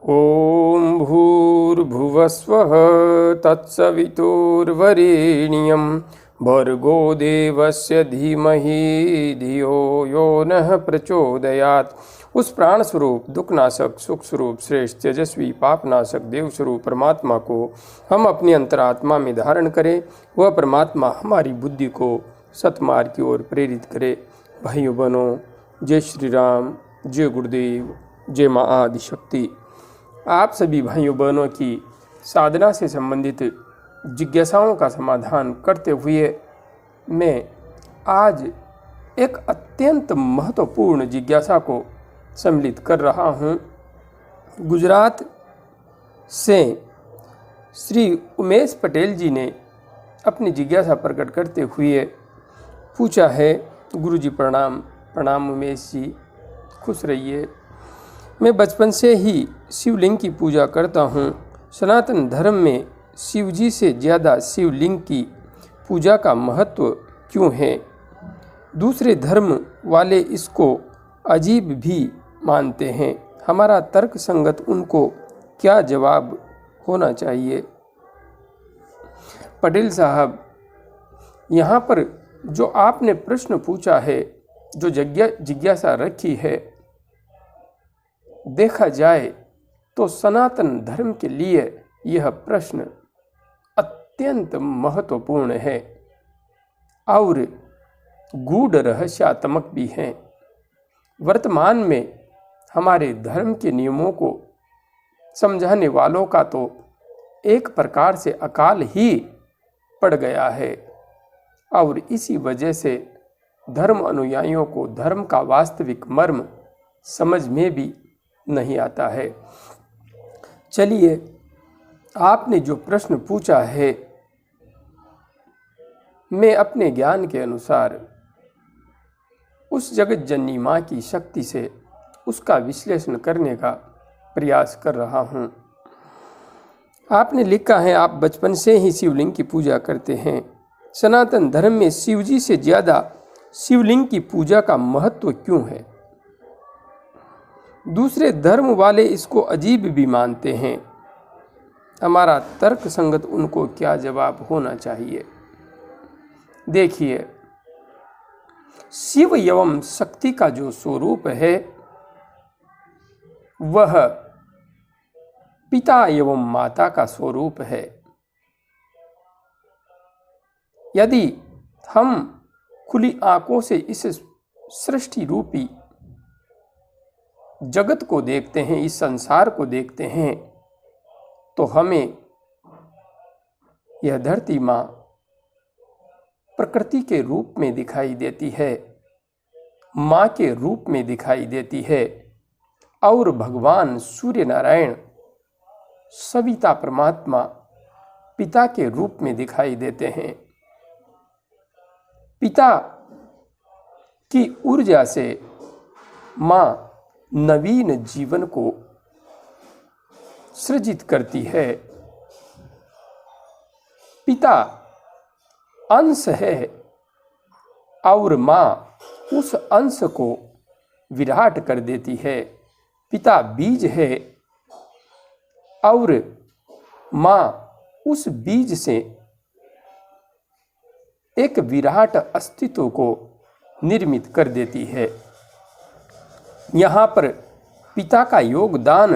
ॐ भूर्भुवस्वः तत्सवितुर्वरेण्यं भर्गो देवस्य धीमहि धियो यो नः प्रचोदयात्। उस प्राण स्वरूप, दुखनाशक, सुख स्वरूप, श्रेष्ठ, तेजस्वी, पापनाशक, देव स्वरूप परमात्मा को हम अपनी अंतरात्मा में धारण करें। वह परमात्मा हमारी बुद्धि को सतमार्ग की ओर प्रेरित करे। भाइयों बहनों, जय श्री राम, जय गुरुदेव, जय माँ आदिशक्ति। आप सभी भाइयों बहनों की साधना से संबंधित जिज्ञासाओं का समाधान करते हुए मैं आज एक अत्यंत महत्वपूर्ण जिज्ञासा को सम्मिलित कर रहा हूँ। गुजरात से श्री उमेश पटेल जी ने अपनी जिज्ञासा प्रकट करते हुए पूछा है। गुरुजी प्रणाम। प्रणाम उमेश जी, खुश रहिए। मैं बचपन से ही शिवलिंग की पूजा करता हूँ। सनातन धर्म में शिव जी से ज़्यादा शिवलिंग की पूजा का महत्व क्यों है? दूसरे धर्म वाले इसको अजीब भी मानते हैं। हमारा तर्क संगत उनको क्या जवाब होना चाहिए? पटेल साहब, यहाँ पर जो आपने प्रश्न पूछा है, जो जिज्ञासा रखी है, देखा जाए तो सनातन धर्म के लिए यह प्रश्न अत्यंत महत्वपूर्ण है और गूढ़ रहस्यात्मक भी है। वर्तमान में हमारे धर्म के नियमों को समझाने वालों का तो एक प्रकार से अकाल ही पड़ गया है और इसी वजह से धर्म अनुयायियों को धर्म का वास्तविक मर्म समझ में भी नहीं आता है। चलिए, आपने जो प्रश्न पूछा है, मैं अपने ज्ञान के अनुसार उस जगत जननी माँ की शक्ति से उसका विश्लेषण करने का प्रयास कर रहा हूँ। आपने लिखा है, आप बचपन से ही शिवलिंग की पूजा करते हैं। सनातन धर्म में शिवजी से ज़्यादा शिवलिंग की पूजा का महत्व क्यों है? दूसरे धर्म वाले इसको अजीब भी मानते हैं। हमारा तर्क संगत उनको क्या जवाब होना चाहिए? देखिए, शिव एवं शक्ति का जो स्वरूप है वह पिता एवं माता का स्वरूप है। यदि हम खुली आंखों से इस सृष्टि रूपी जगत को देखते हैं, इस संसार को देखते हैं, तो हमें यह धरती माँ प्रकृति के रूप में दिखाई देती है, माँ के रूप में दिखाई देती है और भगवान सूर्य नारायण सविता परमात्मा पिता के रूप में दिखाई देते हैं। पिता की ऊर्जा से माँ नवीन जीवन को सृजित करती है। पिता अंश है और माँ उस अंश को विराट कर देती है। पिता बीज है और माँ उस बीज से एक विराट अस्तित्व को निर्मित कर देती है। यहाँ पर पिता का योगदान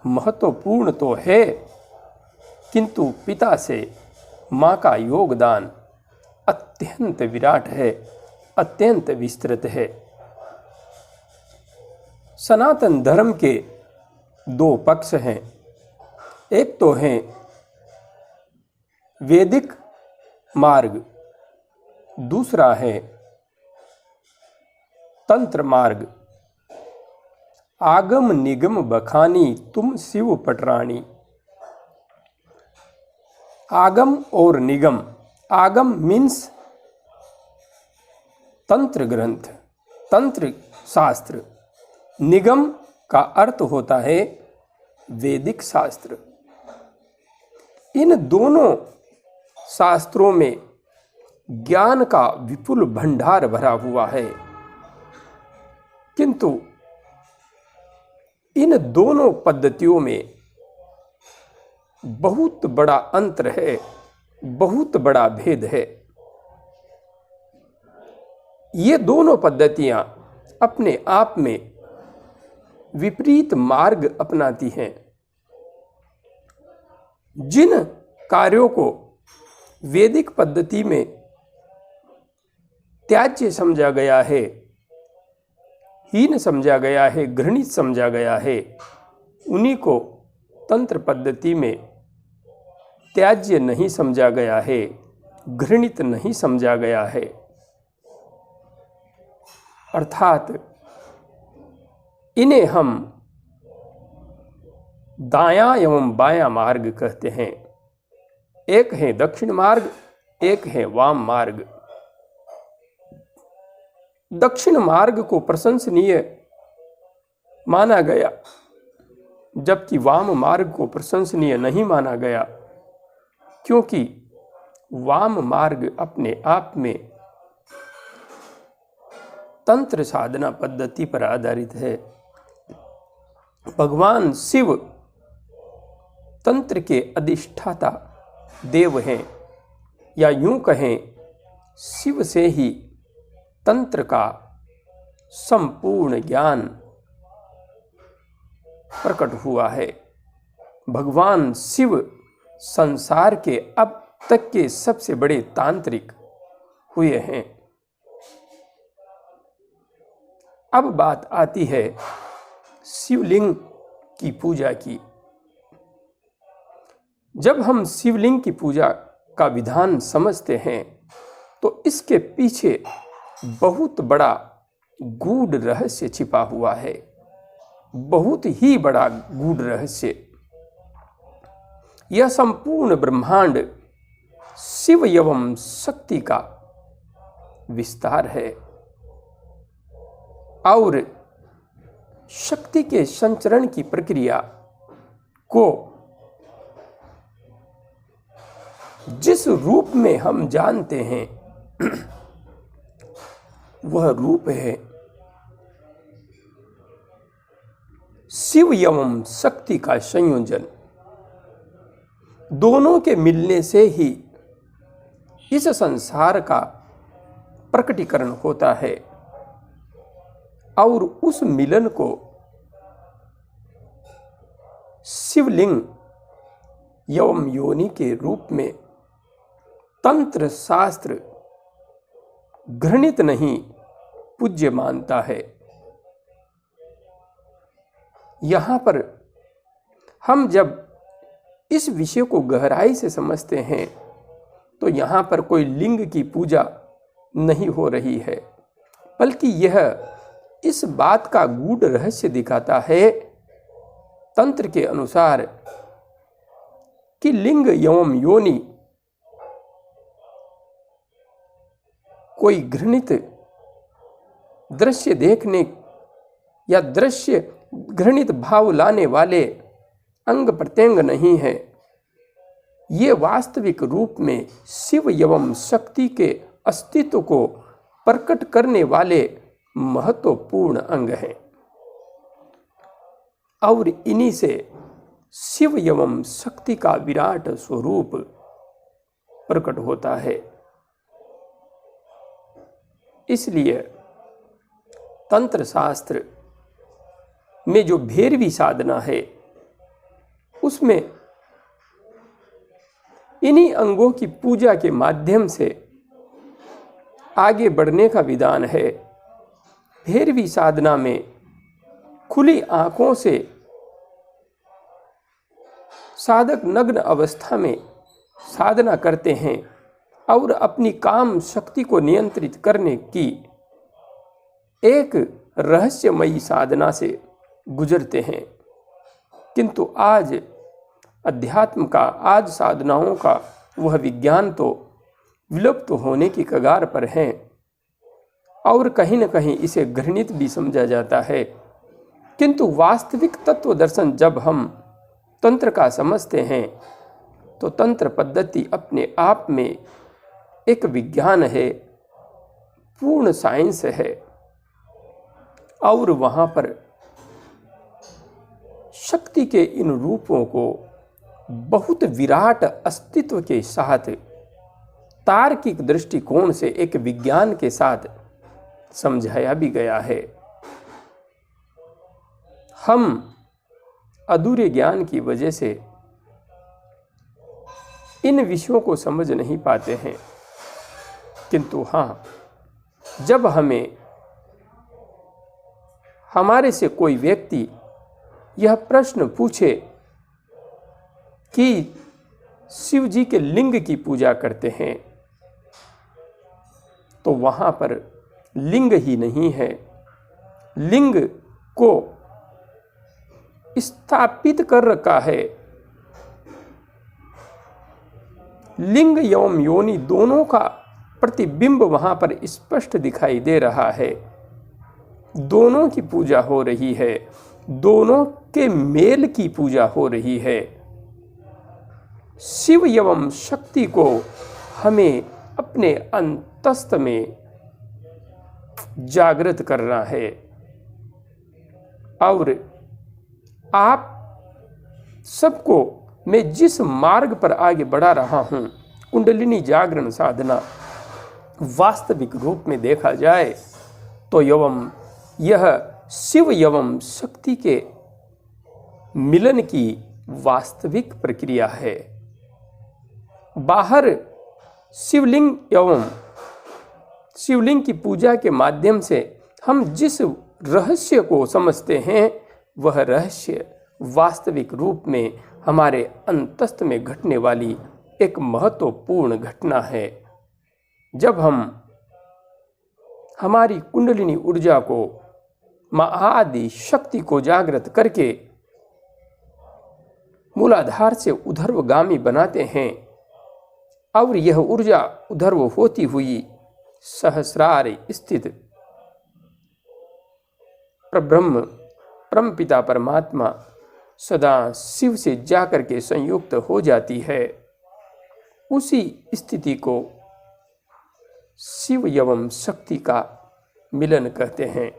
महत्वपूर्ण तो है, किंतु पिता से माँ का योगदान अत्यंत विराट है, अत्यंत विस्तृत है। सनातन धर्म के दो पक्ष हैं। एक तो है वैदिक मार्ग, दूसरा है तंत्र मार्ग। आगम निगम बखानी तुम शिव पटरानी। आगम और निगम, आगम मीन्स तंत्र ग्रंथ, तंत्र शास्त्र। निगम का अर्थ होता है वैदिक शास्त्र। इन दोनों शास्त्रों में ज्ञान का विपुल भंडार भरा हुआ है, किंतु इन दोनों पद्धतियों में बहुत बड़ा अंतर है, बहुत बड़ा भेद है। ये दोनों पद्धतियां अपने आप में विपरीत मार्ग अपनाती हैं। जिन कार्यों को वैदिक पद्धति में त्याज्य समझा गया है, हीन समझा गया है, घृणित समझा गया है, उन्हीं को तंत्र पद्धति में त्याज्य नहीं समझा गया है, घृणित नहीं समझा गया है। अर्थात इन्हें हम दायां एवं बायां मार्ग कहते हैं। एक है दक्षिण मार्ग, एक है वाम मार्ग। दक्षिण मार्ग को प्रशंसनीय माना गया, जबकि वाम मार्ग को प्रशंसनीय नहीं माना गया, क्योंकि वाम मार्ग अपने आप में तंत्र साधना पद्धति पर आधारित है। भगवान शिव तंत्र के अधिष्ठाता देव हैं, या यूं कहें शिव से ही तंत्र का संपूर्ण ज्ञान प्रकट हुआ है। भगवान शिव संसार के अब तक के सबसे बड़े तांत्रिक हुए हैं। अब बात आती है शिवलिंग की पूजा की। जब हम शिवलिंग की पूजा का विधान समझते हैं तो इसके पीछे बहुत बड़ा गूढ़ रहस्य छिपा हुआ है, बहुत ही बड़ा गूढ़ रहस्य। यह संपूर्ण ब्रह्मांड शिव एवं शक्ति का विस्तार है, और शक्ति के संचरण की प्रक्रिया को जिस रूप में हम जानते हैं वह रूप है शिव एवं शक्ति का संयोजन। दोनों के मिलने से ही इस संसार का प्रकटीकरण होता है, और उस मिलन को शिवलिंग एवं योनि के रूप में तंत्र शास्त्र घृणित नहीं पूज्य मानता है। यहाँ पर हम जब इस विषय को गहराई से समझते हैं तो यहाँ पर कोई लिंग की पूजा नहीं हो रही है, बल्कि यह इस बात का गूढ़ रहस्य दिखाता है तंत्र के अनुसार कि लिंग एवं योनि कोई घृणित दृश्य देखने या दृश्य घृणित भाव लाने वाले अंग प्रत्यंग नहीं है। ये वास्तविक रूप में शिव एवं शक्ति के अस्तित्व को प्रकट करने वाले महत्वपूर्ण अंग हैं, और इन्हीं से शिव एवं शक्ति का विराट स्वरूप प्रकट होता है। इसलिए तंत्र शास्त्र में जो भैरवी साधना है उसमें इन्हीं अंगों की पूजा के माध्यम से आगे बढ़ने का विधान है। भैरवी साधना में खुली आंखों से साधक नग्न अवस्था में साधना करते हैं और अपनी काम शक्ति को नियंत्रित करने की एक रहस्यमयी साधना से गुजरते हैं। किंतु आज अध्यात्म का, आज साधनाओं का वह विज्ञान तो विलुप्त होने की कगार पर है, और कहीं न कहीं इसे घृणित भी समझा जाता है। किंतु वास्तविक तत्व दर्शन जब हम तंत्र का समझते हैं तो तंत्र पद्धति अपने आप में एक विज्ञान है, पूर्ण साइंस है, और वहाँ पर शक्ति के इन रूपों को बहुत विराट अस्तित्व के साथ तार्किक दृष्टिकोण से एक विज्ञान के साथ समझाया भी गया है। हम अधूरे ज्ञान की वजह से इन विषयों को समझ नहीं पाते हैं, किंतु हाँ, जब हमारे से कोई व्यक्ति यह प्रश्न पूछे कि शिव जी के लिंग की पूजा करते हैं, तो वहाँ पर लिंग ही नहीं है, लिंग को स्थापित कर रखा है। लिंग एवं योनि दोनों का प्रतिबिंब वहाँ पर स्पष्ट दिखाई दे रहा है। दोनों की पूजा हो रही है, दोनों के मेल की पूजा हो रही है। शिव एवं शक्ति को हमें अपने अंतस्थ में जागृत करना है। और आप सबको मैं जिस मार्ग पर आगे बढ़ा रहा हूँ, कुंडलिनी जागरण साधना, वास्तविक रूप में देखा जाए तो यह शिव एवं शक्ति के मिलन की वास्तविक प्रक्रिया है। बाहर शिवलिंग की पूजा के माध्यम से हम जिस रहस्य को समझते हैं, वह रहस्य वास्तविक रूप में हमारे अंतस्थ में घटने वाली एक महत्वपूर्ण घटना है। जब हम हमारी कुंडलिनी ऊर्जा को, महाआदि शक्ति को जागृत करके मूलाधार से ऊर्ध्वगामी बनाते हैं और यह ऊर्जा ऊर्ध्व होती हुई सहस्रार स्थित परब्रह्म परमपिता परमात्मा सदा शिव से जाकर के संयुक्त हो जाती है, उसी स्थिति को शिव एवं शक्ति का मिलन कहते हैं।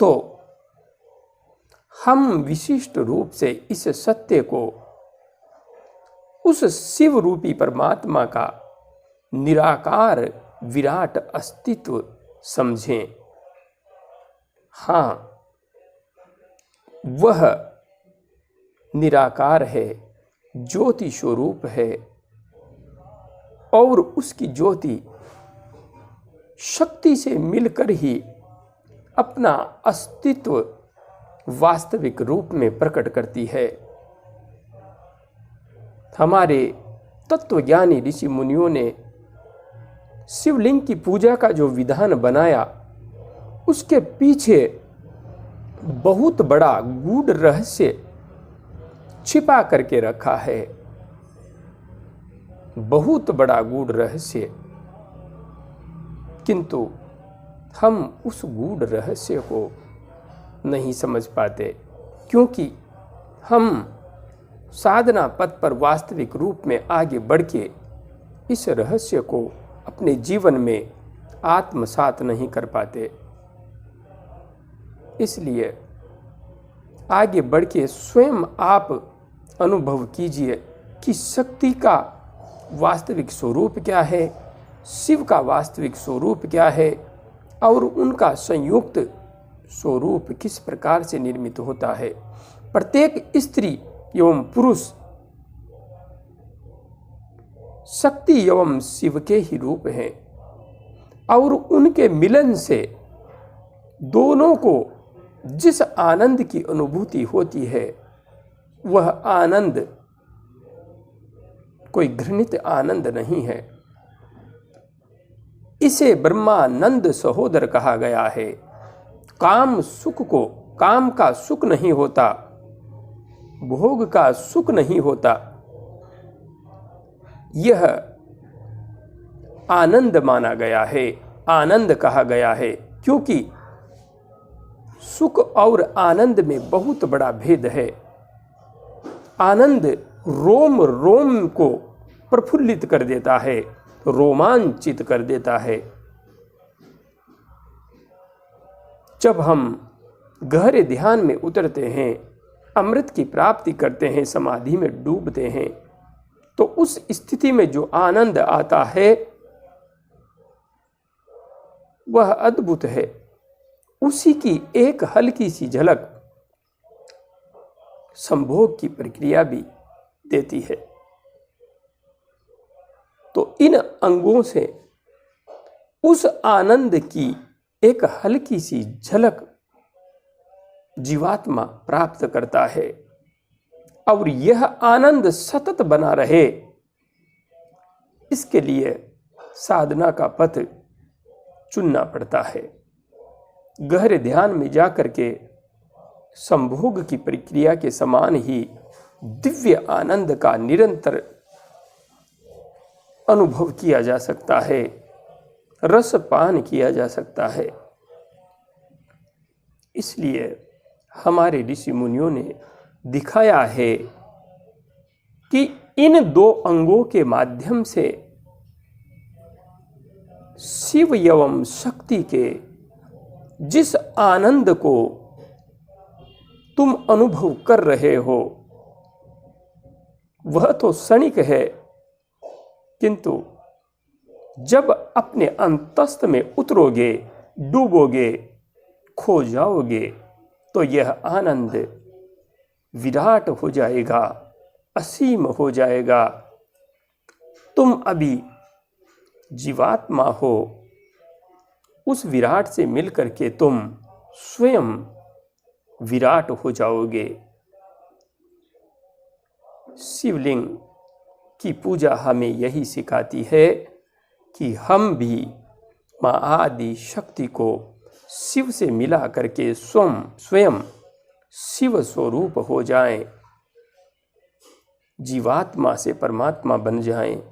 तो हम विशिष्ट रूप से इस सत्य को उस शिव रूपी परमात्मा का निराकार विराट अस्तित्व समझें। हाँ, वह निराकार है, ज्योति स्वरूप है और उसकी ज्योति शक्ति से मिलकर ही अपना अस्तित्व वास्तविक रूप में प्रकट करती है। हमारे तत्वज्ञानी ऋषि मुनियों ने शिवलिंग की पूजा का जो विधान बनाया, उसके पीछे बहुत बड़ा गूढ़ रहस्य छिपा करके रखा है, बहुत बड़ा गूढ़ रहस्य। किंतु हम उस गूढ़ रहस्य को नहीं समझ पाते, क्योंकि हम साधना पथ पर वास्तविक रूप में आगे बढ़ के इस रहस्य को अपने जीवन में आत्मसात नहीं कर पाते। इसलिए आगे बढ़ के स्वयं आप अनुभव कीजिए कि शक्ति का वास्तविक स्वरूप क्या है, शिव का वास्तविक स्वरूप क्या है और उनका संयुक्त स्वरूप किस प्रकार से निर्मित होता है। प्रत्येक स्त्री एवं पुरुष शक्ति एवं शिव के ही रूप हैं और उनके मिलन से दोनों को जिस आनंद की अनुभूति होती है, वह आनंद कोई घृणित आनंद नहीं है। इसे ब्रह्मानंद सहोदर कहा गया है। काम सुख को, काम का सुख नहीं होता, भोग का सुख नहीं होता, यह आनंद माना गया है, आनंद कहा गया है, क्योंकि सुख और आनंद में बहुत बड़ा भेद है। आनंद रोम रोम को प्रफुल्लित कर देता है, रोमांचित कर देता है। जब हम गहरे ध्यान में उतरते हैं, अमृत की प्राप्ति करते हैं, समाधि में डूबते हैं, तो उस स्थिति में जो आनंद आता है वह अद्भुत है। उसी की एक हल्की सी झलक संभोग की प्रक्रिया भी देती है। तो इन अंगों से उस आनंद की एक हल्की सी झलक जीवात्मा प्राप्त करता है, और यह आनंद सतत बना रहे, इसके लिए साधना का पथ चुनना पड़ता है। गहरे ध्यान में जाकर के संभोग की प्रक्रिया के समान ही दिव्य आनंद का निरंतर अनुभव किया जा सकता है, रसपान किया जा सकता है। इसलिए हमारे ऋषि मुनियों ने दिखाया है कि इन दो अंगों के माध्यम से शिव एवं शक्ति के जिस आनंद को तुम अनुभव कर रहे हो वह तो क्षणिक है, किंतु जब अपने अंतस्थ में उतरोगे, डूबोगे, खो जाओगे, तो यह आनंद विराट हो जाएगा, असीम हो जाएगा। तुम अभी जीवात्मा हो, उस विराट से मिलकर के तुम स्वयं विराट हो जाओगे। शिवलिंग की पूजा हमें यही सिखाती है कि हम भी माँ आदि शक्ति को शिव से मिला करके स्वयं शिव स्वरूप हो जाएं, जीवात्मा से परमात्मा बन जाएं,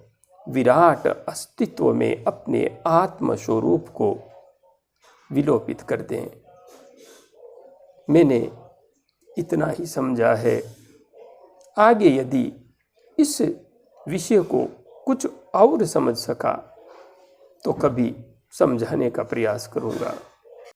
विराट अस्तित्व में अपने आत्म स्वरूप को विलोपित कर दें। मैंने इतना ही समझा है। आगे यदि इस विषय को कुछ और समझ सका तो कभी समझाने का प्रयास करूँगा।